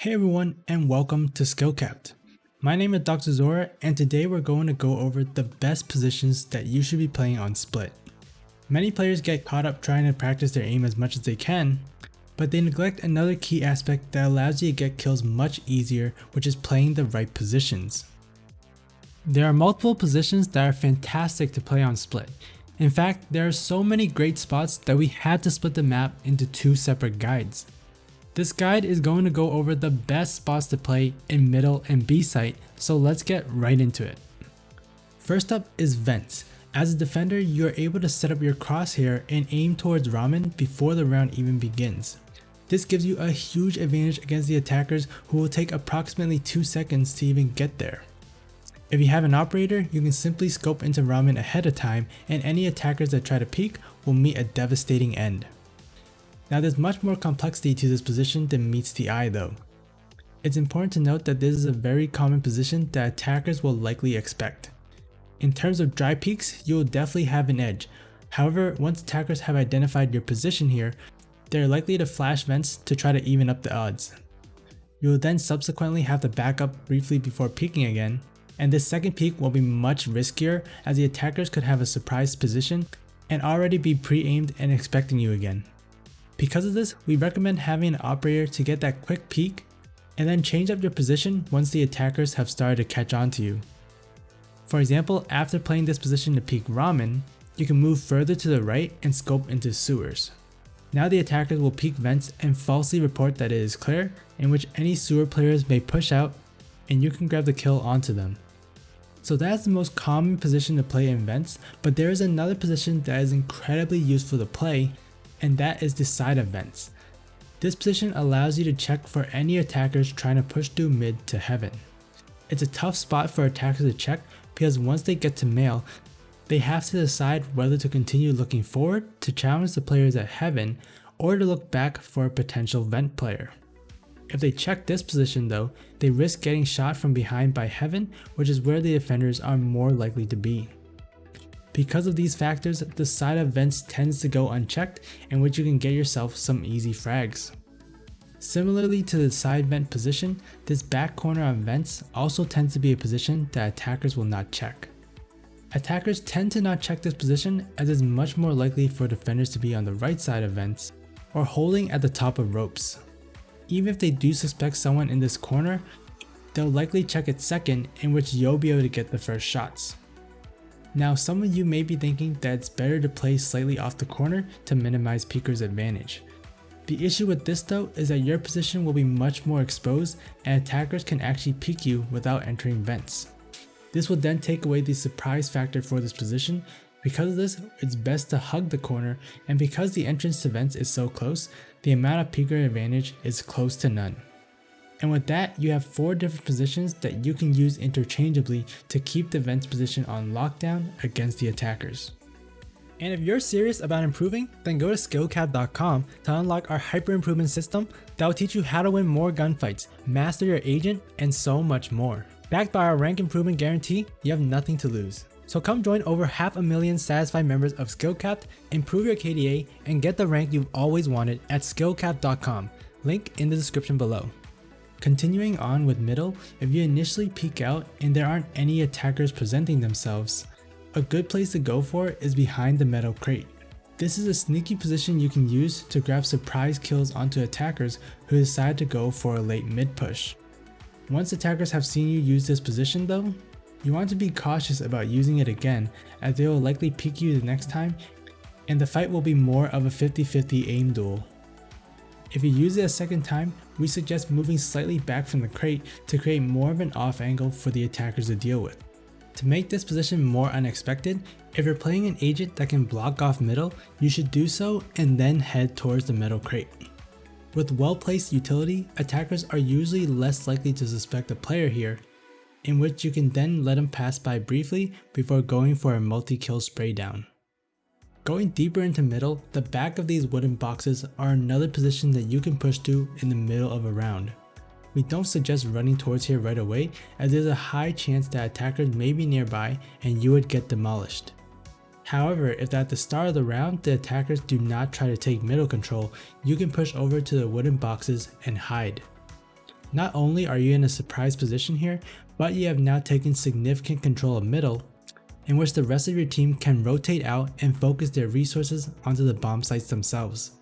Hey everyone, and welcome to SkillCapped. My name is Dr. Zora, and today we're going to go over the best positions that you should be playing on Split. Many players get caught up trying to practice their aim as much as they can, but they neglect another key aspect that allows you to get kills much easier, which is playing the right positions. There are multiple positions that are fantastic to play on Split. In fact, there are so many great spots that we had to split the map into two separate guides. This guide is going to go over the best spots to play in middle and B site, so let's get right into it. First up is vents. As a defender, you are able to set up your crosshair and aim towards ramen before the round even begins. This gives you a huge advantage against the attackers who will take approximately 2 seconds to even get there. If you have an operator, you can simply scope into ramen ahead of time, and any attackers that try to peek will meet a devastating end. Now there's much more complexity to this position than meets the eye though. It's important to note that this is a very common position that attackers will likely expect. In terms of dry peeks, you will definitely have an edge. However, once attackers have identified your position here, they're likely to flash vents to try to even up the odds. You will then subsequently have to back up briefly before peeking again, and this second peek will be much riskier as the attackers could have a surprise position and already be pre-aimed and expecting you again. Because of this, we recommend having an operator to get that quick peek and then change up your position once the attackers have started to catch on to you. For example, after playing this position to peek ramen, you can move further to the right and scope into sewers. Now the attackers will peek vents and falsely report that it is clear, in which any sewer players may push out and you can grab the kill onto them. So that's the most common position to play in vents, but there is another position that is incredibly useful to play, and that is the side of vents. This position allows you to check for any attackers trying to push through mid to heaven. It's a tough spot for attackers to check because once they get to mail, they have to decide whether to continue looking forward to challenge the players at heaven or to look back for a potential vent player. If they check this position though, they risk getting shot from behind by heaven, which is where the defenders are more likely to be. Because of these factors, the side of vents tends to go unchecked, in which you can get yourself some easy frags. Similarly to the side vent position, this back corner on vents also tends to be a position that attackers will not check. Attackers tend to not check this position as it's much more likely for defenders to be on the right side of vents or holding at the top of ropes. Even if they do suspect someone in this corner, they'll likely check it second, in which you'll be able to get the first shots. Now some of you may be thinking that it's better to play slightly off the corner to minimize peekers' advantage. The issue with this though is that your position will be much more exposed and attackers can actually peek you without entering vents. This will then take away the surprise factor for this position. Because of this, it's best to hug the corner, and because the entrance to vents is so close, the amount of peeker advantage is close to none. And with that, you have 4 different positions that you can use interchangeably to keep the vents position on lockdown against the attackers. And if you're serious about improving, then go to SkillCapped.com to unlock our hyper improvement system that will teach you how to win more gunfights, master your agent, and so much more. Backed by our rank improvement guarantee, you have nothing to lose. So come join over 500,000 satisfied members of SkillCapped, improve your KDA, and get the rank you've always wanted at SkillCapped.com. Link in the description below. Continuing on with middle, if you initially peek out and there aren't any attackers presenting themselves, a good place to go for is behind the metal crate. This is a sneaky position you can use to grab surprise kills onto attackers who decide to go for a late mid push. Once attackers have seen you use this position though, you want to be cautious about using it again, as they will likely peek you the next time and the fight will be more of a 50-50 aim duel. If you use it a second time, we suggest moving slightly back from the crate to create more of an off angle for the attackers to deal with. To make this position more unexpected, if you're playing an agent that can block off middle, you should do so and then head towards the metal crate. With well-placed utility, attackers are usually less likely to suspect a player here, in which you can then let them pass by briefly before going for a multi-kill spray down. Going deeper into middle, the back of these wooden boxes are another position that you can push to in the middle of a round. We don't suggest running towards here right away, as there's a high chance that attackers may be nearby and you would get demolished. However, if at the start of the round the attackers do not try to take middle control, you can push over to the wooden boxes and hide. Not only are you in a surprise position here, but you have now taken significant control of middle, in which the rest of your team can rotate out and focus their resources onto the bomb sites themselves.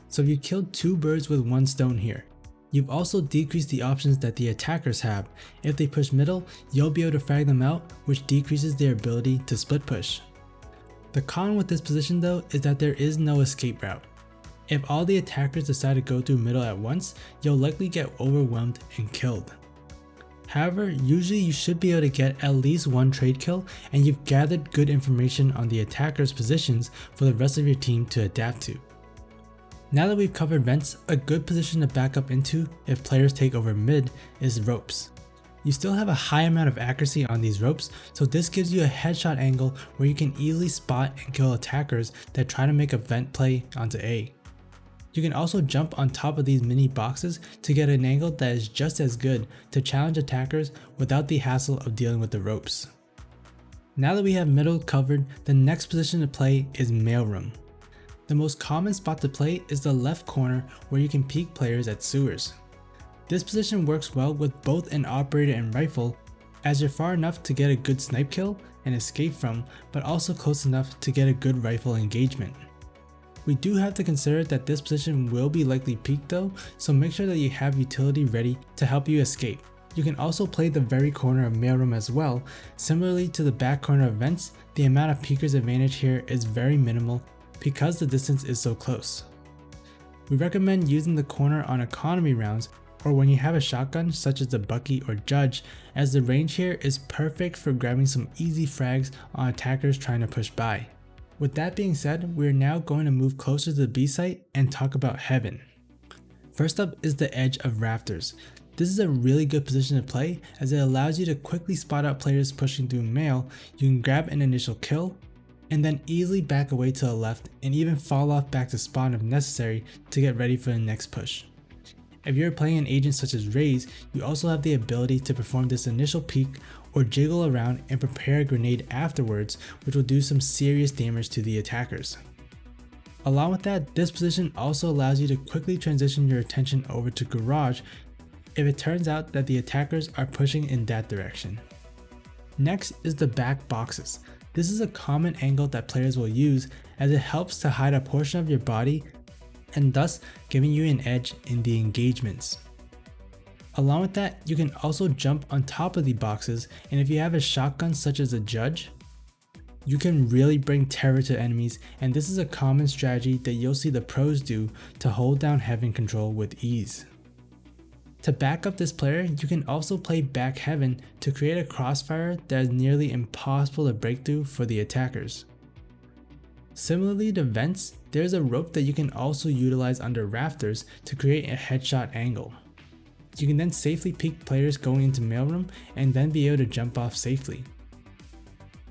So you killed 2 birds with 1 stone here. You've also decreased the options that the attackers have. If they push middle, you'll be able to frag them out, which decreases their ability to split push. The con with this position though is that there is no escape route. If all the attackers decide to go through middle at once, you'll likely get overwhelmed and killed. However, usually you should be able to get at least 1 trade kill, and you've gathered good information on the attackers' positions for the rest of your team to adapt to. Now that we've covered vents, a good position to back up into if players take over mid is ropes. You still have a high amount of accuracy on these ropes, so this gives you a headshot angle where you can easily spot and kill attackers that try to make a vent play onto A. You can also jump on top of these mini boxes to get an angle that is just as good to challenge attackers without the hassle of dealing with the ropes. Now that we have middle covered, the next position to play is mailroom. The most common spot to play is the left corner where you can peek players at sewers. This position works well with both an operator and rifle, as you're far enough to get a good snipe kill and escape from, but also close enough to get a good rifle engagement. We do have to consider that this position will be likely peaked though, so make sure that you have utility ready to help you escape. You can also play the very corner of mailroom as well. Similarly to the back corner of vents, the amount of peekers advantage here is very minimal because the distance is so close. We recommend using the corner on economy rounds or when you have a shotgun such as the Bucky or Judge, as the range here is perfect for grabbing some easy frags on attackers trying to push by. With that being said, we are now going to move closer to the B site and talk about heaven. First up is the edge of rafters. This is a really good position to play as it allows you to quickly spot out players pushing through mail. You can grab an initial kill and then easily back away to the left and even fall off back to spawn if necessary to get ready for the next push. If you're playing an agent such as Raze, you also have the ability to perform this initial peek or jiggle around and prepare a grenade afterwards, which will do some serious damage to the attackers. Along with that, this position also allows you to quickly transition your attention over to garage if it turns out that the attackers are pushing in that direction. Next is the back boxes. This is a common angle that players will use as it helps to hide a portion of your body and thus giving you an edge in the engagements. Along with that, you can also jump on top of the boxes, and if you have a shotgun such as a Judge, you can really bring terror to enemies, and this is a common strategy that you'll see the pros do to hold down heaven control with ease. To back up this player, you can also play back heaven to create a crossfire that is nearly impossible to break through for the attackers. Similarly to vents, there's a rope that you can also utilize under rafters to create a headshot angle. You can then safely peek players going into mailroom and then be able to jump off safely.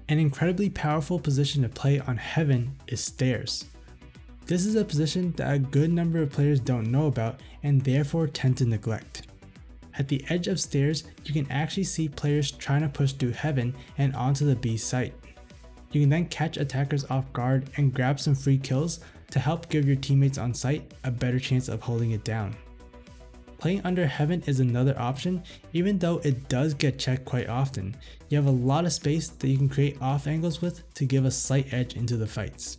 An incredibly powerful position to play on heaven is stairs. This is a position that a good number of players don't know about and therefore tend to neglect. At the edge of stairs, you can actually see players trying to push through heaven and onto the B site. You can then catch attackers off guard and grab some free kills to help give your teammates on site a better chance of holding it down. Playing under heaven is another option, even though it does get checked quite often. You have a lot of space that you can create off angles with to give a slight edge into the fights.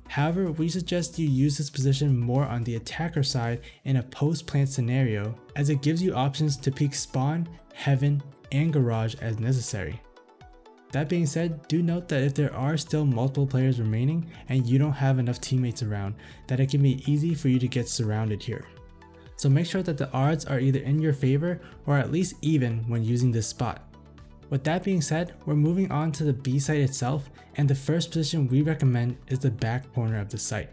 However, we suggest you use this position more on the attacker side in a post-plant scenario, as it gives you options to peek spawn, heaven, and garage as necessary. That being said, do note that if there are still multiple players remaining and you don't have enough teammates around, that it can be easy for you to get surrounded here. So make sure that the odds are either in your favor or at least even when using this spot. With that being said, we're moving on to the B site itself, and the first position we recommend is the back corner of the site.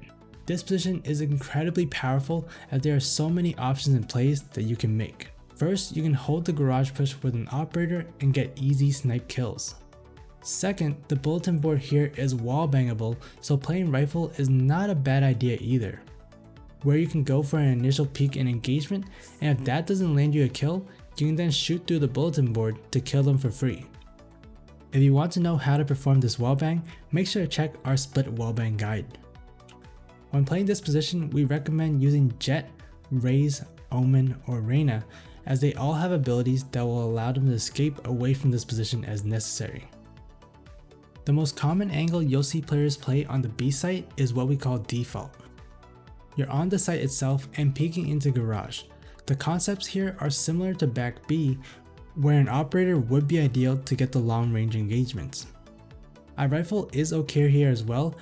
This position is incredibly powerful as there are so many options in plays that you can make. First, you can hold the garage push with an operator and get easy snipe kills. Second, the bulletin board here is wall bangable, so playing rifle is not a bad idea either, where you can go for an initial peek in engagement, and if that doesn't land you a kill, you can then shoot through the bulletin board to kill them for free. If you want to know how to perform this wallbang, make sure to check our split wallbang guide. When playing this position, we recommend using Jet, Raze, Omen, or Reyna, as they all have abilities that will allow them to escape away from this position as necessary. The most common angle you'll see players play on the B site is what we call default. You're on the site itself and peeking into garage. The concepts here are similar to back B, where an operator would be ideal to get the long range engagements. A rifle is okay here as well,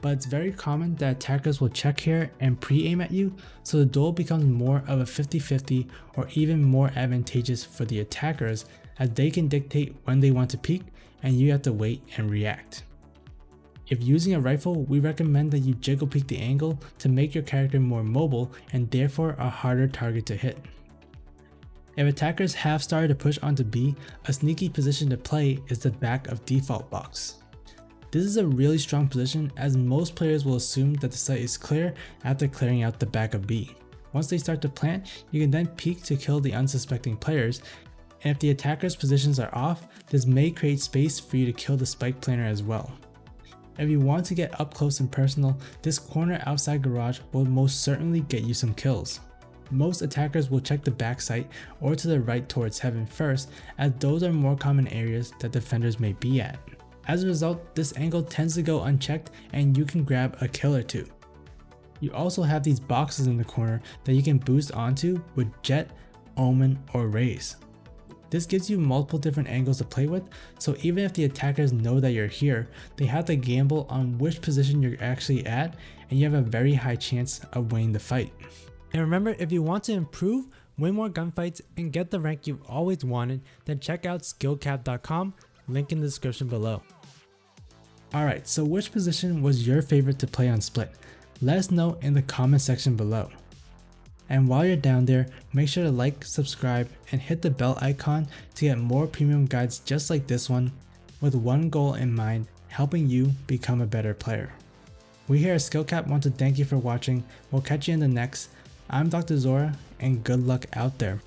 but it's very common that attackers will check here and pre-aim at you, so the duel becomes more of a 50-50 or even more advantageous for the attackers, as they can dictate when they want to peek and you have to wait and react. If using a rifle, we recommend that you jiggle peek the angle to make your character more mobile and therefore a harder target to hit. If attackers have started to push onto B, a sneaky position to play is the back of default box. This is a really strong position, as most players will assume that the site is clear after clearing out the back of B. Once they start to plant, you can then peek to kill the unsuspecting players, and if the attacker's positions are off, this may create space for you to kill the spike planter as well. If you want to get up close and personal, this corner outside garage will most certainly get you some kills. Most attackers will check the back site or to the right towards heaven first, as those are more common areas that defenders may be at. As a result, this angle tends to go unchecked and you can grab a kill or two. You also have these boxes in the corner that you can boost onto with Jet, Omen, or Raze. This gives you multiple different angles to play with, so even if the attackers know that you're here, they have to gamble on which position you're actually at, and you have a very high chance of winning the fight. And remember, if you want to improve, win more gunfights, and get the rank you've always wanted, then check out SkillCapped.com, link in the description below. Alright, so which position was your favorite to play on Split? Let us know in the comment section below. And while you're down there, make sure to like, subscribe, and hit the bell icon to get more premium guides just like this one, with one goal in mind: helping you become a better player. We here at SkillCapped want to thank you for watching. We'll catch you in the next. I'm Dr. Zora, and good luck out there.